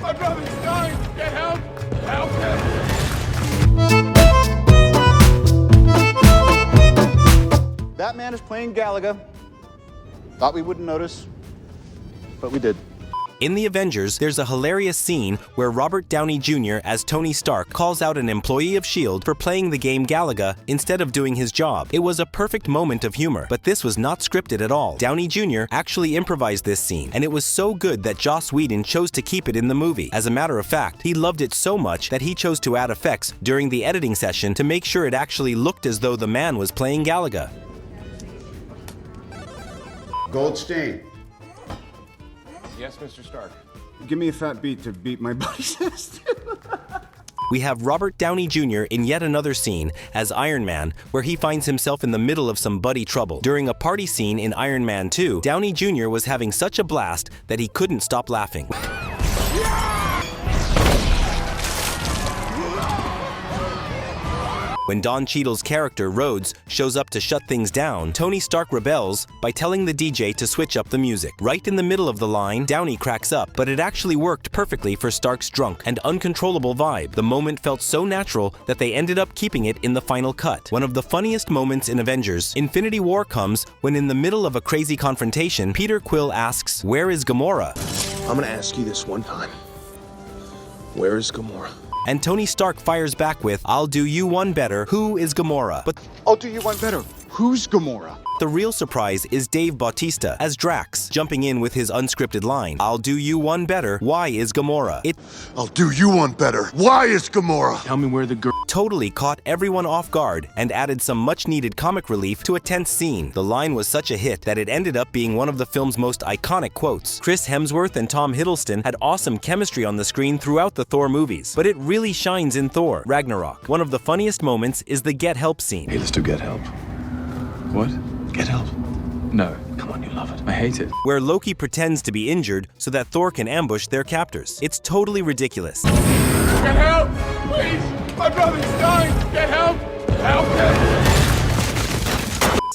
My brother's dying! Get help! Help him! That man is playing Galaga. Thought we wouldn't notice, but we did. In The Avengers, there's a hilarious scene where Robert Downey Jr. as Tony Stark calls out an employee of S.H.I.E.L.D. for playing the game Galaga instead of doing his job. It was a perfect moment of humor, but this was not scripted at all. Downey Jr. actually improvised this scene, and it was so good that Joss Whedon chose to keep it in the movie. As a matter of fact, he loved it so much that he chose to add effects during the editing session to make sure it actually looked as though the man was playing Galaga. Goldstein. Yes, Mr. Stark. Give me a fat beat to beat my buddy's ass. We have Robert Downey Jr. in yet another scene as Iron Man, where he finds himself in the middle of some buddy trouble. During a party scene in Iron Man 2, Downey Jr. was having such a blast that he couldn't stop laughing. When Don Cheadle's character, Rhodes, shows up to shut things down, Tony Stark rebels by telling the DJ to switch up the music. Right in the middle of the line, Downey cracks up, but it actually worked perfectly for Stark's drunk and uncontrollable vibe. The moment felt so natural that they ended up keeping it in the final cut. One of the funniest moments in Avengers: Infinity War comes when in the middle of a crazy confrontation, Peter Quill asks, "Where is Gamora?" I'm gonna ask you this one time. Where is Gamora? And Tony Stark fires back with, "I'll do you one better. Who is Gamora?" But I'll do you one better. Who's Gamora? the real surprise is Dave Bautista as Drax, jumping in with his unscripted line, "I'll do you one better. Why is Gamora?" It I'll do you one better. Why is Gamora? Tell me where the girl... totally caught everyone off guard and added some much-needed comic relief to a tense scene. The line was such a hit that it ended up being one of the film's most iconic quotes. Chris Hemsworth and Tom Hiddleston had awesome chemistry on the screen throughout the Thor movies, but it really shines in Thor: Ragnarok. One of the funniest moments is the Get Help scene. Hey, let's do Get Help. What? Get Help? No. Come on, you love it. I hate it. Where Loki pretends to be injured so that Thor can ambush their captors. It's totally ridiculous. Get help! Please! My brother's dying! Get help! Help him!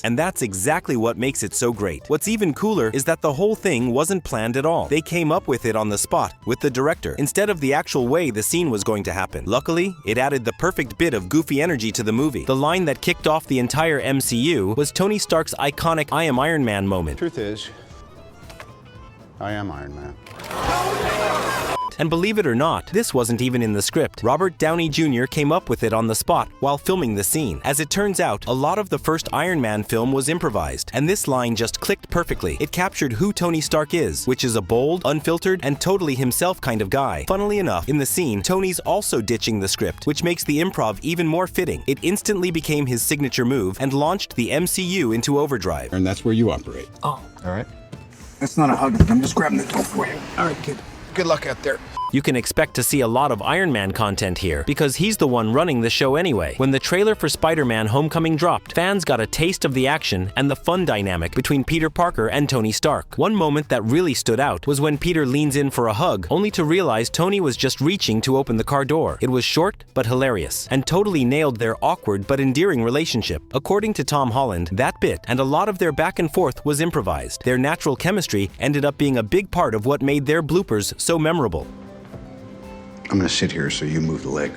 And that's exactly what makes it so great. What's even cooler is that the whole thing wasn't planned at all. They came up with it on the spot with the director, instead of the actual way the scene was going to happen. Luckily, it added the perfect bit of goofy energy to the movie. The line that kicked off the entire MCU was Tony Stark's iconic "I am Iron Man" moment. Truth is, I am Iron Man. And believe it or not, this wasn't even in the script. Robert Downey Jr. came up with it on the spot while filming the scene. As it turns out, a lot of the first Iron Man film was improvised, and this line just clicked perfectly. It captured who Tony Stark is, which is a bold, unfiltered, and totally himself kind of guy. Funnily enough, in the scene, Tony's also ditching the script, which makes the improv even more fitting. It instantly became his signature move and launched the MCU into overdrive. And that's where you operate. Oh, all right. That's not a hug. I'm just grabbing the door for you. All right, kid. Good luck out there. You can expect to see a lot of Iron Man content here, because he's the one running the show anyway. When the trailer for Spider-Man: Homecoming dropped, fans got a taste of the action and the fun dynamic between Peter Parker and Tony Stark. One moment that really stood out was when Peter leans in for a hug, only to realize Tony was just reaching to open the car door. It was short but hilarious, and totally nailed their awkward but endearing relationship. According to Tom Holland, that bit and a lot of their back and forth was improvised. Their natural chemistry ended up being a big part of what made their bloopers so memorable. I'm gonna sit here so you move the leg.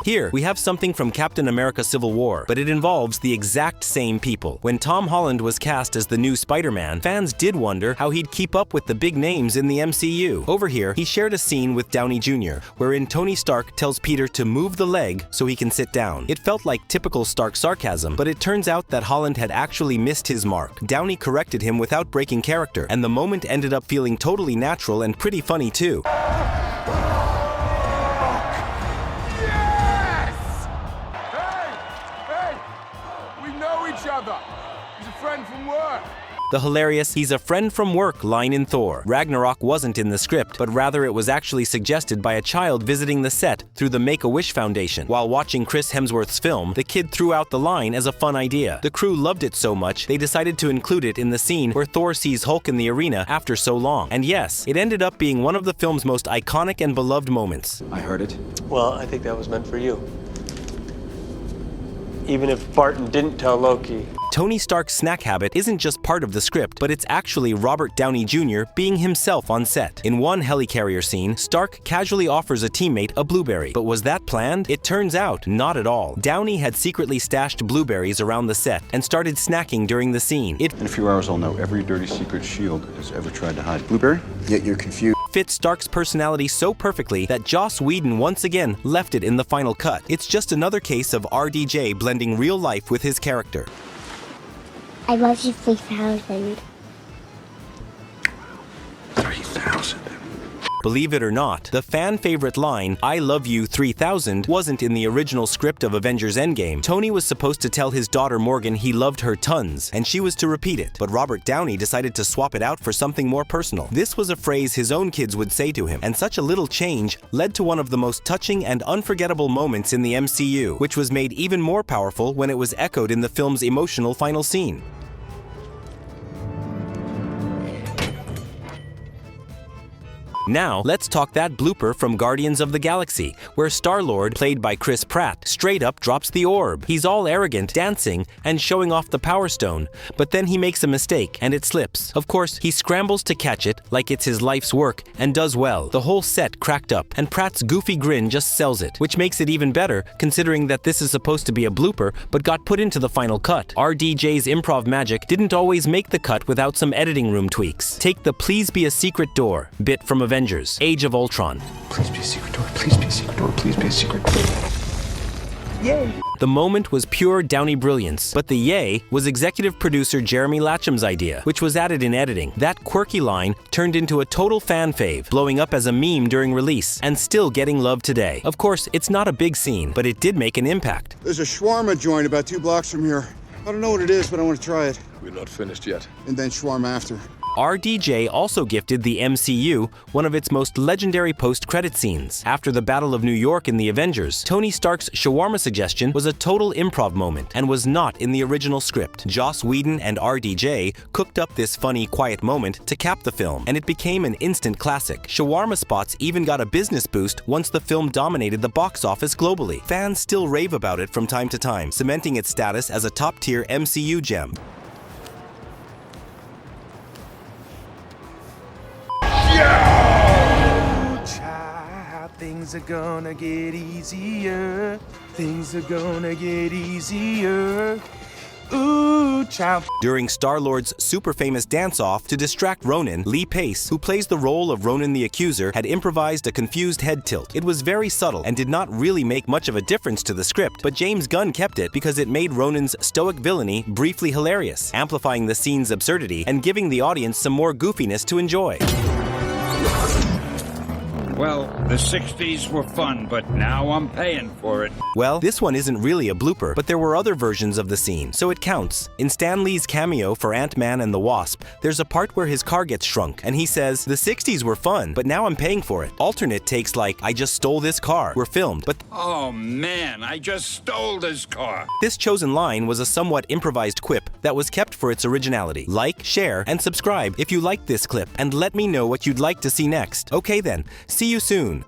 Here, we have something from Captain America: Civil War, but it involves the exact same people. When Tom Holland was cast as the new Spider-Man, fans did wonder how he'd keep up with the big names in the MCU. Over here, he shared a scene with Downey Jr., wherein Tony Stark tells Peter to move the leg so he can sit down. It felt like typical Stark sarcasm, but it turns out that Holland had actually missed his mark. Downey corrected him without breaking character, and the moment ended up feeling totally natural and pretty funny too. He's a friend from work. The hilarious "he's a friend from work" line in Thor: Ragnarok wasn't in the script, but rather it was actually suggested by a child visiting the set through the Make-A-Wish Foundation. While watching Chris Hemsworth's film, the kid threw out the line as a fun idea. The crew loved it so much, they decided to include it in the scene where Thor sees Hulk in the arena after so long. And yes, it ended up being one of the film's most iconic and beloved moments. I heard it. Well, I think that was meant for you. Even if Barton didn't tell Loki. Tony Stark's snack habit isn't just part of the script, but it's actually Robert Downey Jr. being himself on set. In one helicarrier scene, Stark casually offers a teammate a blueberry. But was that planned? It turns out, not at all. Downey had secretly stashed blueberries around the set and started snacking during the scene. It In a few hours, I'll know every dirty secret S.H.I.E.L.D. has ever tried to hide. Blueberry? Yet you're confused. fits Stark's personality so perfectly that Joss Whedon once again left it in the final cut. It's just another case of RDJ blending real life with his character. I love you 3,000. 3,000. Believe it or not, the fan favorite line, "I love you 3000, wasn't in the original script of Avengers Endgame. Tony was supposed to tell his daughter Morgan he loved her tons, and she was to repeat it, but Robert Downey decided to swap it out for something more personal. This was a phrase his own kids would say to him, and such a little change led to one of the most touching and unforgettable moments in the MCU, which was made even more powerful when it was echoed in the film's emotional final scene. Now, let's talk that blooper from Guardians of the Galaxy, where Star-Lord, played by Chris Pratt, straight up drops the orb. He's all arrogant, dancing, and showing off the Power Stone, but then he makes a mistake, and it slips. Of course, he scrambles to catch it, like it's his life's work, and does well. The whole set cracked up, and Pratt's goofy grin just sells it, which makes it even better, considering that this is supposed to be a blooper, but got put into the final cut. RDJ's improv magic didn't always make the cut without some editing room tweaks. Take the "Please be a secret door" bit from Avengers: Age of Ultron. Please be a secret door. Please be a secret door. Please be a secret door. Yay! The moment was pure Downey brilliance, but the yay was executive producer Jeremy Latcham's idea, which was added in editing. That quirky line turned into a total fan fave, blowing up as a meme during release, and still getting love today. Of course, it's not a big scene, but it did make an impact. There's a shawarma joint about 2 blocks from here. I don't know what it is, but I want to try it. We're not finished yet. And then shawarma after. RDJ also gifted the MCU one of its most legendary post-credit scenes. After the Battle of New York in the Avengers, Tony Stark's shawarma suggestion was a total improv moment and was not in the original script. Joss Whedon and RDJ cooked up this funny, quiet moment to cap the film, and it became an instant classic. Shawarma spots even got a business boost once the film dominated the box office globally. Fans still rave about it from time to time, cementing its status as a top-tier MCU gem. Child, things are gonna get easier. Things are gonna get easier. Ooh, child. During Star-Lord's super famous dance-off to distract Ronan, Lee Pace, who plays the role of Ronan the Accuser, had improvised a confused head tilt. It was very subtle and did not really make much of a difference to the script, but James Gunn kept it because it made Ronan's stoic villainy briefly hilarious, amplifying the scene's absurdity and giving the audience some more goofiness to enjoy. Well, the 60s were fun, but now I'm paying for it. Well, this one isn't really a blooper, but there were other versions of the scene, so it counts. In Stan Lee's cameo for Ant-Man and the Wasp, there's a part where his car gets shrunk, and he says, "The 60s were fun, but now I'm paying for it." Alternate takes like, "I just stole this car," were filmed, but Oh man, I just stole this car. this chosen line was a somewhat improvised quip that was kept for its originality. Like, share, and subscribe if you liked this clip, and let me know what you'd like to see next. Okay then, see you soon.